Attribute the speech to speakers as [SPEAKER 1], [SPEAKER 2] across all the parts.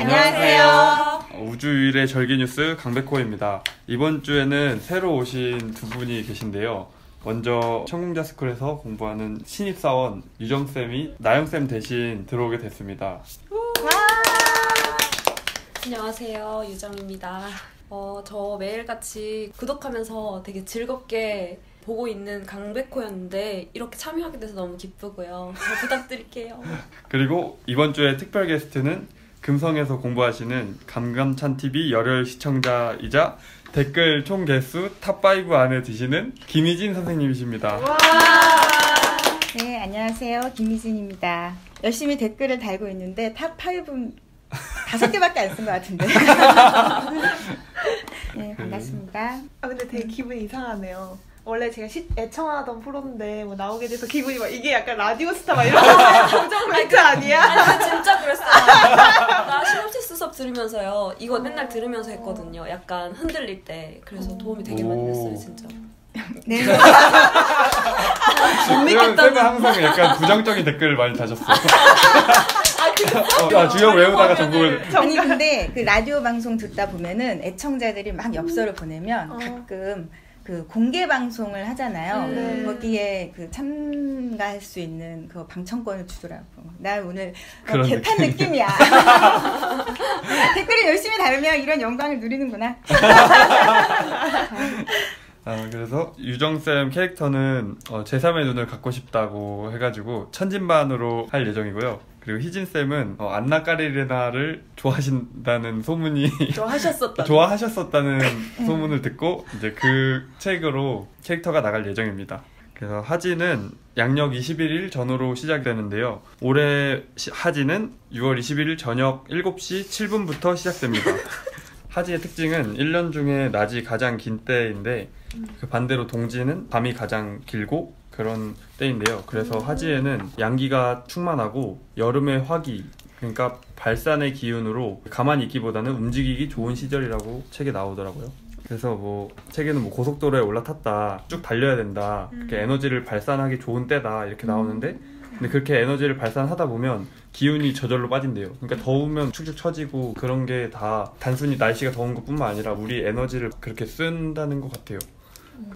[SPEAKER 1] 안녕하세요.
[SPEAKER 2] 우주일의 절기뉴스 강백호입니다. 이번 주에는 새로 오신 두 분이 계신데요. 먼저 천공자스쿨에서 공부하는 신입사원 유정쌤이 나영쌤 대신 들어오게 됐습니다.
[SPEAKER 1] 안녕하세요. 유정입니다. 저 매일같이 구독하면서 되게 즐겁게 보고 있는 강백호였는데 이렇게 참여하게 돼서 너무 기쁘고요. 잘 부탁드릴게요.
[SPEAKER 2] 그리고 이번 주에 특별 게스트는 금성에서 공부하시는 감감찬TV 열혈 시청자이자 댓글 총 개수 탑5 안에 드시는 김희진 선생님이십니다.
[SPEAKER 3] 네, 안녕하세요. 김희진입니다. 열심히 댓글을 달고 있는데 탑5는 5개밖에 안 쓴 것 같은데. 네, 반갑습니다.
[SPEAKER 4] 근데 되게 기분이 이상하네요. 원래 제가 애청하던 프로인데 뭐 나오게 돼서 기분이 막 이게 약간 라디오스타 막 이런 감정 멘트 아니야?
[SPEAKER 1] 아니 진짜 그랬어요. 나 시놉시스 수업 들으면서요. 이거 맨날 들으면서 했거든요. 약간 흔들릴 때. 그래서 도움이 되게 많이 됐어요. 진짜.
[SPEAKER 3] 네.
[SPEAKER 2] 쌤은 항상 약간 부정적인 댓글을 많이 다셨어요. 주요 외우다가 전국을.
[SPEAKER 3] 아니 근데 그 라디오 방송 듣다 보면은 애청자들이 막 엽서를 보내면 가끔 그 공개 방송을 하잖아요. 거기에 그 참가할 수 있는 그 방청권을 주더라고. 나 오늘 개탄 느낌이야. 댓글을 열심히 달면 이런 영광을 누리는구나.
[SPEAKER 2] 그래서 유정쌤 캐릭터는 제3의 눈을 갖고 싶다고 해가지고 천진반으로 할 예정이고요. 그리고 희진쌤은 안나 까리레나를 좋아하신다는 소문이 좋아하셨었다는 소문을 듣고 이제 그 책으로 캐릭터가 나갈 예정입니다. 그래서 하지는 양력 21일 전후로 시작되는데요. 올해 하지는 6월 21일 저녁 7시 7분부터 시작됩니다. 하지의 특징은 1년 중에 낮이 가장 긴 때인데 그 반대로 동지는 밤이 가장 길고 그런 때인데요. 그래서 하지에는 양기가 충만하고 여름의 화기, 그러니까 발산의 기운으로 가만히 있기보다는 움직이기 좋은 시절이라고 책에 나오더라고요. 그래서 뭐 책에는 뭐 고속도로에 올라탔다, 쭉 달려야 된다, 그렇게 에너지를 발산하기 좋은 때다 이렇게 나오는데, 근데 그렇게 에너지를 발산하다 보면 기운이 저절로 빠진대요. 그러니까 더우면 축축 처지고 그런 게 다 단순히 날씨가 더운 것뿐만 아니라 우리 에너지를 그렇게 쓴다는 것 같아요.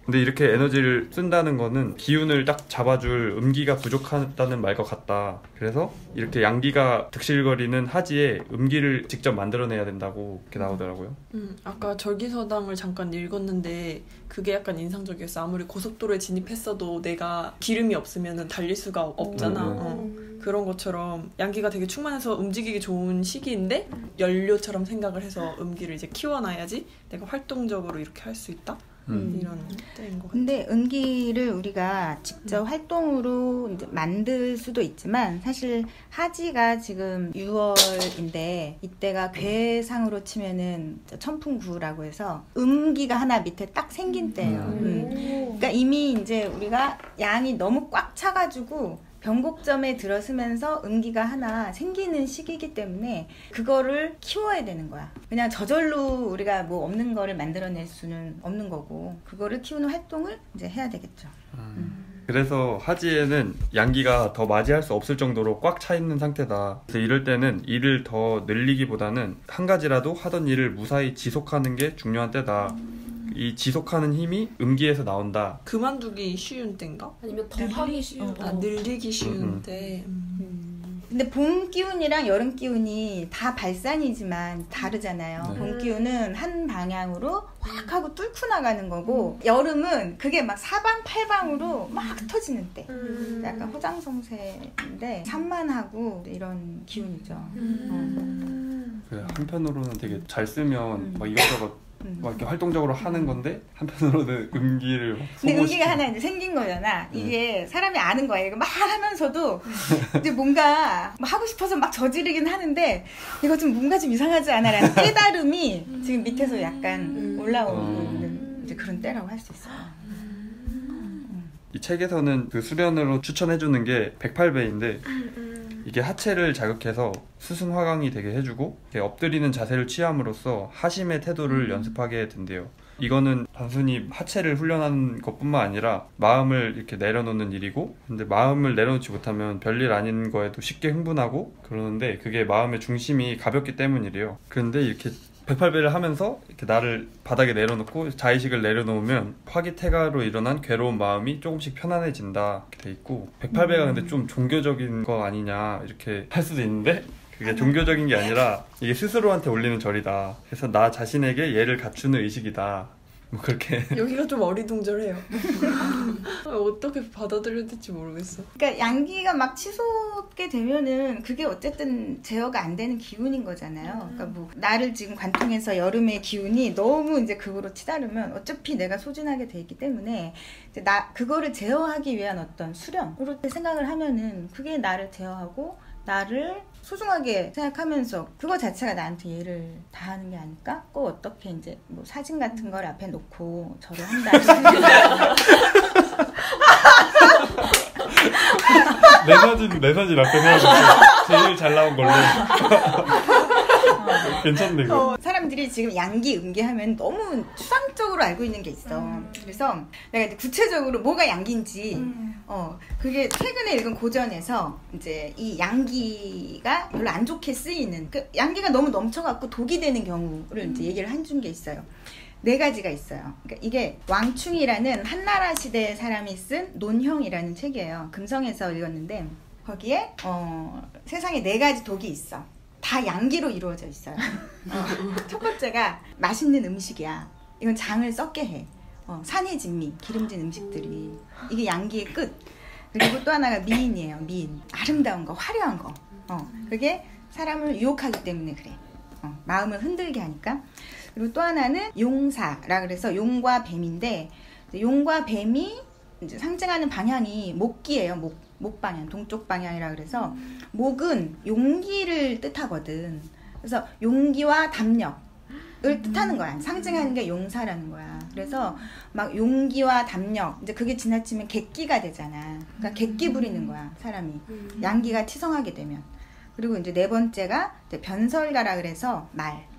[SPEAKER 2] 근데 이렇게 에너지를 쓴다는 거는 기운을 딱 잡아줄 음기가 부족하다는 말과 같다. 그래서 이렇게 양기가 득실거리는 하지에 음기를 직접 만들어내야 된다고 이렇게 나오더라고요.
[SPEAKER 5] 아까 절기서당을 잠깐 읽었는데 그게 약간 인상적이었어. 아무리 고속도로에 진입했어도 내가 기름이 없으면 달릴 수가 없잖아. 그런 것처럼 양기가 되게 충만해서 움직이기 좋은 시기인데 연료처럼 생각을 해서 음기를 이제 키워놔야지 내가 활동적으로 이렇게 할 수 있다? 이런 때인 것 같아요.
[SPEAKER 3] 근데 음기를 우리가 직접 활동으로 이제 만들 수도 있지만 사실 하지가 지금 6월인데 이때가 괴상으로 치면은 천풍구라고 해서 음기가 하나 밑에 딱 생긴 때예요. 그러니까 이미 이제 우리가 양이 너무 꽉 차가지고 변곡점에 들어서면서 음기가 하나 생기는 시기이기 때문에 그거를 키워야 되는 거야. 그냥 저절로 우리가 뭐 없는 거를 만들어낼 수는 없는 거고 그거를 키우는 활동을 이제 해야 되겠죠.
[SPEAKER 2] 그래서 하지에는 양기가 더 맞이할 수 없을 정도로 꽉 차 있는 상태다. 그래서 이럴 때는 일을 더 늘리기보다는 한 가지라도 하던 일을 무사히 지속하는 게 중요한 때다. 이 지속하는 힘이 음기에서 나온다.
[SPEAKER 5] 그만두기 쉬운 때인가?
[SPEAKER 1] 아니면 더 하기 쉬운
[SPEAKER 5] 늘리기 쉬운 때.
[SPEAKER 3] 근데 봄 기운이랑 여름 기운이 다 발산이지만 다르잖아요.
[SPEAKER 2] 네.
[SPEAKER 3] 봄 기운은 한 방향으로 확 하고 뚫고 나가는 거고 여름은 그게 막 사방팔방으로 막 터지는 때. 약간 호장성세인데 산만하고 이런 기운이죠.
[SPEAKER 2] 한편으로는 되게 잘 쓰면 막 이것저것 막 이렇게 활동적으로 하는 건데 한편으로는 음기를
[SPEAKER 3] 근데 음기가 하나 이제 생긴 거잖아. 이게 사람이 아는 거야. 이거 막 하면서도 이제 뭔가 막 하고 싶어서 막 저지르긴 하는데 이거 좀 뭔가 좀 이상하지 않아라는 깨달음이 지금 밑에서 약간 올라오는 이제 그런 때라고 할 수 있어요.
[SPEAKER 2] 이 책에서는 그 수련으로 추천해주는 게 108배인데 이게 하체를 자극해서 수순 화강이 되게 해주고 엎드리는 자세를 취함으로써 하심의 태도를 연습하게 된대요. 이거는 단순히 하체를 훈련하는 것뿐만 아니라 마음을 이렇게 내려놓는 일이고, 근데 마음을 내려놓지 못하면 별일 아닌 거에도 쉽게 흥분하고 그러는데 그게 마음의 중심이 가볍기 때문이래요. 그런데 이렇게 108배를 하면서 이렇게 나를 바닥에 내려놓고 자의식을 내려놓으면 화기태가로 일어난 괴로운 마음이 조금씩 편안해진다 이렇게 돼 있고, 108배가 근데 좀 종교적인 거 아니냐 이렇게 할 수도 있는데 그게 종교적인 게 아니라 이게 스스로한테 올리는 절이다. 그래서 나 자신에게 예를 갖추는 의식이다. 뭐 그렇게.
[SPEAKER 5] 여기가 좀 어리둥절해요. 어떻게 받아들여야 될지 모르겠어.
[SPEAKER 3] 그러니까 양기가 막 치솟게 되면은 그게 어쨌든 제어가 안 되는 기운인 거잖아요. 그러니까 뭐 나를 지금 관통해서 여름의 기운이 너무 이제 극으로 치달으면 어차피 내가 소진하게 돼 있기 때문에 이제 그거를 제어하기 위한 어떤 수련으로 생각을 하면은 그게 나를 제어하고 나를 소중하게 생각하면서 그거 자체가 나한테 예를 다하는 게 아닐까? 꼭 어떻게 이제 뭐 사진 같은 걸 앞에 놓고 절을 한다.
[SPEAKER 2] 내 사진 앞에 세워놓고 제일 잘 나온 걸로. 괜찮네 이거.
[SPEAKER 3] 사람들이 지금 양기, 음기 하면 너무 추상적으로 알고 있는 게 있어. 그래서 내가 이제 구체적으로 뭐가 양기인지 그게 최근에 읽은 고전에서 이제 이 양기가 별로 안 좋게 쓰이는, 그 양기가 너무 넘쳐갖고 독이 되는 경우를 이제 얘기를 해준 게 있어요. 4가지가 있어요. 그러니까 이게 왕충이라는 한나라 시대 사람이 쓴 논형이라는 책이에요. 금성에서 읽었는데 거기에 세상에 4가지 독이 있어. 다 양기로 이루어져 있어요. 첫 번째가 맛있는 음식이야. 이건 장을 썩게 해. 산해진미, 기름진 음식들이. 이게 양기의 끝. 그리고 또 하나가 미인이에요. 미인. 아름다운 거, 화려한 거. 그게 사람을 유혹하기 때문에 그래. 마음을 흔들게 하니까. 그리고 또 하나는 용사라 그래서 용과 뱀인데, 용과 뱀이 이제 상징하는 방향이 목기예요. 목 방향, 동쪽 방향이라 그래서 목은 용기를 뜻하거든. 그래서 용기와 담력을 뜻하는 거야. 상징하는 게 용사라는 거야. 그래서 막 용기와 담력, 이제 그게 지나치면 객기가 되잖아. 그러니까 객기 부리는 거야, 사람이. 양기가 치성하게 되면. 그리고 이제 4번째가 이제 변설가라 그래서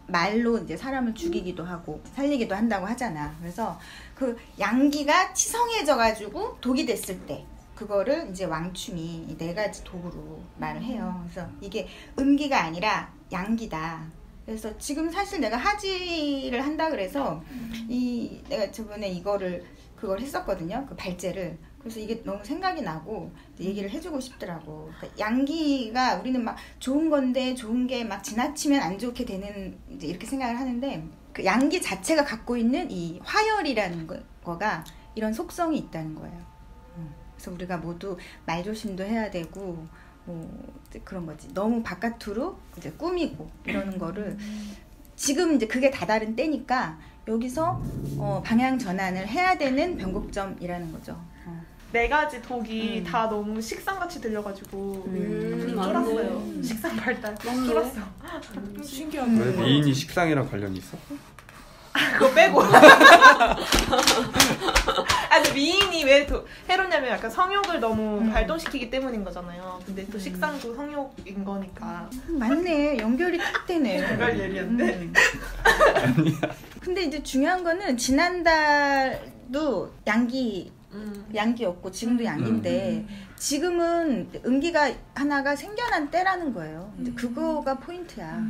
[SPEAKER 3] 말로 이제 사람을 죽이기도 하고 살리기도 한다고 하잖아. 그래서 그 양기가 치성해져가지고 독이 됐을 때 그거를 이제 왕충이 이 4가지 독으로 말을 해요. 그래서 이게 음기가 아니라 양기다. 그래서 지금 사실 내가 하지를 한다 그래서 내가 저번에 그걸 했었거든요. 그 발제를. 그래서 이게 너무 생각이 나고 얘기를 해주고 싶더라고. 그러니까 양기가 우리는 막 좋은 건데 좋은 게 막 지나치면 안 좋게 되는 이제 이렇게 생각을 하는데 그 양기 자체가 갖고 있는 이 화열이라는 거가 이런 속성이 있다는 거예요. 그래서 우리가 모두 말조심도 해야 되고 뭐 그런 거지. 너무 바깥으로 이제 꾸미고 이러는 거를 지금 이제 그게 다다른 때니까 여기서 방향 전환을 해야 되는 변곡점이라는 거죠.
[SPEAKER 4] 4가지 독이 다 너무 식상같이 들려가지고 좀 쫄았어요. 식상 발달 쫄았어.
[SPEAKER 5] 신기하네.
[SPEAKER 2] 왜 미인이 식상이랑 관련이 있어?
[SPEAKER 4] 그거 빼고. 아니 미인이 왜 해로냐면 약간 성욕을 너무 발동시키기 때문인 거잖아요. 근데 또 식상도 성욕인 거니까.
[SPEAKER 3] 맞네. 연결이 딱 되네.
[SPEAKER 4] 그걸 얘기했는데.
[SPEAKER 2] 아니야.
[SPEAKER 3] 근데 이제 중요한 거는 지난달도 양기였고 지금도 양기인데 지금은 음기가 하나가 생겨난 때라는 거예요. 이제 그거가 포인트야.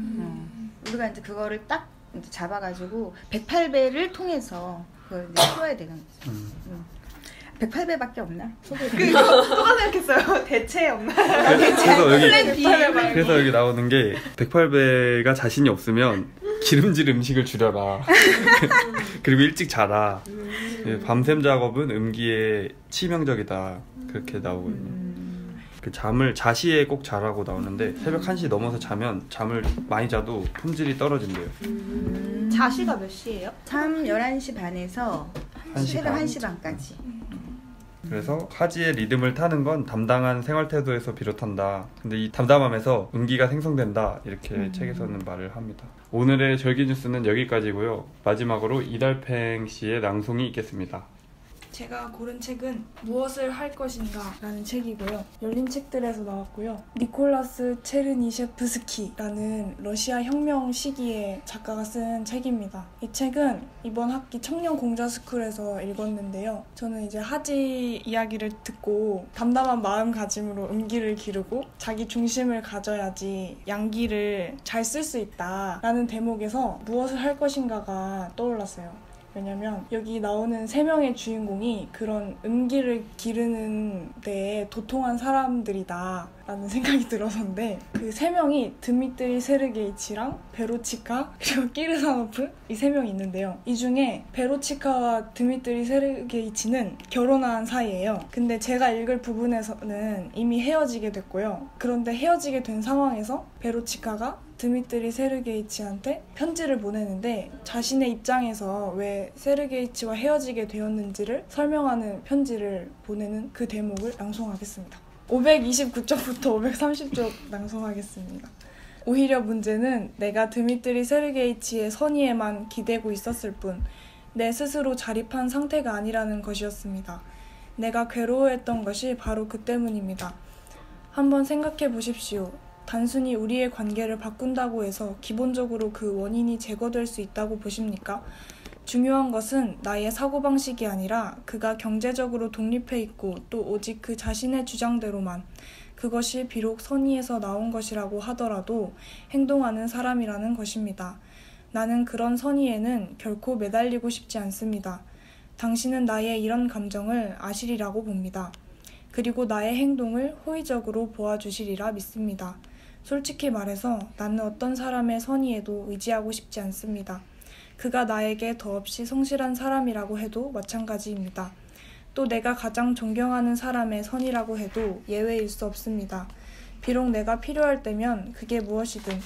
[SPEAKER 3] 우리가 이제 그거를 딱 이제 잡아가지고 108배를 통해서 그걸 이제 풀어야 되는 거죠. 108배밖에 없나?
[SPEAKER 4] 누가 생각했어요? 대체 없나?
[SPEAKER 2] 그래서 여기 나오는 게 108배가 자신이 없으면 기름질 음식을 줄여라. 그리고 일찍 자라. 밤샘 작업은 음기에 치명적이다. 그렇게 나오거든요. 그 자시에 꼭 자라고 나오는데 새벽 1시 넘어서 자면 잠을 많이 자도 품질이 떨어진대요.
[SPEAKER 4] 자시가 몇 시예요?
[SPEAKER 3] 잠 11시 반에서 새벽 1시 반까지.
[SPEAKER 2] 그래서 하지의 리듬을 타는 건 담당한 생활 태도에서 비롯한다. 근데 이 담담함에서 음기가 생성된다. 이렇게 책에서는 말을 합니다. 오늘의 절기 뉴스는 여기까지고요. 마지막으로 이달팽 씨의 낭송이 있겠습니다.
[SPEAKER 6] 제가 고른 책은 무엇을 할 것인가 라는 책이고요. 열린 책들에서 나왔고요. 니콜라스 체르니셰프스키라는 러시아 혁명 시기의 작가가 쓴 책입니다. 이 책은 이번 학기 청년 공자 스쿨에서 읽었는데요. 저는 이제 하지 이야기를 듣고 담담한 마음가짐으로 음기를 기르고 자기 중심을 가져야지 양기를 잘 쓸 수 있다라는 대목에서 무엇을 할 것인가가 떠올랐어요. 왜냐면 여기 나오는 3명의 주인공이 그런 음기를 기르는 데에 도통한 사람들이다 라는 생각이 들어서인데 그 3명이 드미트리 세르게이치랑 베로치카 그리고 키르사노프 이 3명이 있는데요. 이 중에 베로치카와 드미트리 세르게이치는 결혼한 사이예요. 근데 제가 읽을 부분에서는 이미 헤어지게 됐고요. 그런데 헤어지게 된 상황에서 베로치카가 드미트리 세르게이치한테 편지를 보내는데 자신의 입장에서 왜 세르게이치와 헤어지게 되었는지를 설명하는 편지를 보내는 그 대목을 낭송하겠습니다. 529쪽부터 530쪽 낭송하겠습니다. 오히려 문제는 내가 드미트리 세르게이치의 선의에만 기대고 있었을 뿐 내 스스로 자립한 상태가 아니라는 것이었습니다. 내가 괴로워했던 것이 바로 그 때문입니다. 한번 생각해 보십시오. 단순히 우리의 관계를 바꾼다고 해서 기본적으로 그 원인이 제거될 수 있다고 보십니까? 중요한 것은 나의 사고방식이 아니라 그가 경제적으로 독립해 있고 또 오직 그 자신의 주장대로만 그것이 비록 선의에서 나온 것이라고 하더라도 행동하는 사람이라는 것입니다. 나는 그런 선의에는 결코 매달리고 싶지 않습니다. 당신은 나의 이런 감정을 아시리라고 봅니다. 그리고 나의 행동을 호의적으로 보아주시리라 믿습니다. 솔직히 말해서 나는 어떤 사람의 선의에도 의지하고 싶지 않습니다. 그가 나에게 더없이 성실한 사람이라고 해도 마찬가지입니다. 또 내가 가장 존경하는 사람의 선이라고 해도 예외일 수 없습니다. 비록 내가 필요할 때면 그게 무엇이든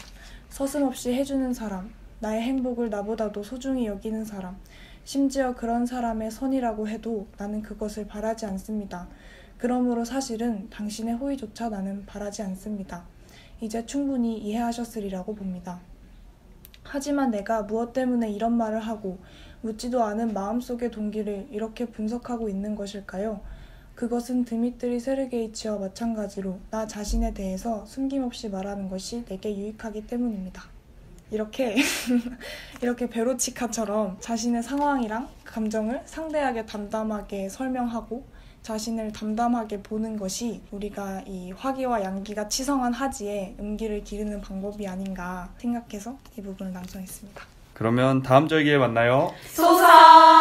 [SPEAKER 6] 서슴없이 해주는 사람, 나의 행복을 나보다도 소중히 여기는 사람, 심지어 그런 사람의 선이라고 해도 나는 그것을 바라지 않습니다. 그러므로 사실은 당신의 호의조차 나는 바라지 않습니다. 이제 충분히 이해하셨으리라고 봅니다. 하지만 내가 무엇 때문에 이런 말을 하고 묻지도 않은 마음속의 동기를 이렇게 분석하고 있는 것일까요? 그것은 드미트리 세르게이치와 마찬가지로 나 자신에 대해서 숨김없이 말하는 것이 내게 유익하기 때문입니다. 이렇게 베로치카처럼 자신의 상황이랑 감정을 상대하게 담담하게 설명하고 자신을 담담하게 보는 것이 우리가 이 화기와 양기가 치성한 하지에 음기를 기르는 방법이 아닌가 생각해서 이 부분을 낭송했습니다.
[SPEAKER 2] 그러면 다음 절기에 만나요.
[SPEAKER 1] 소사!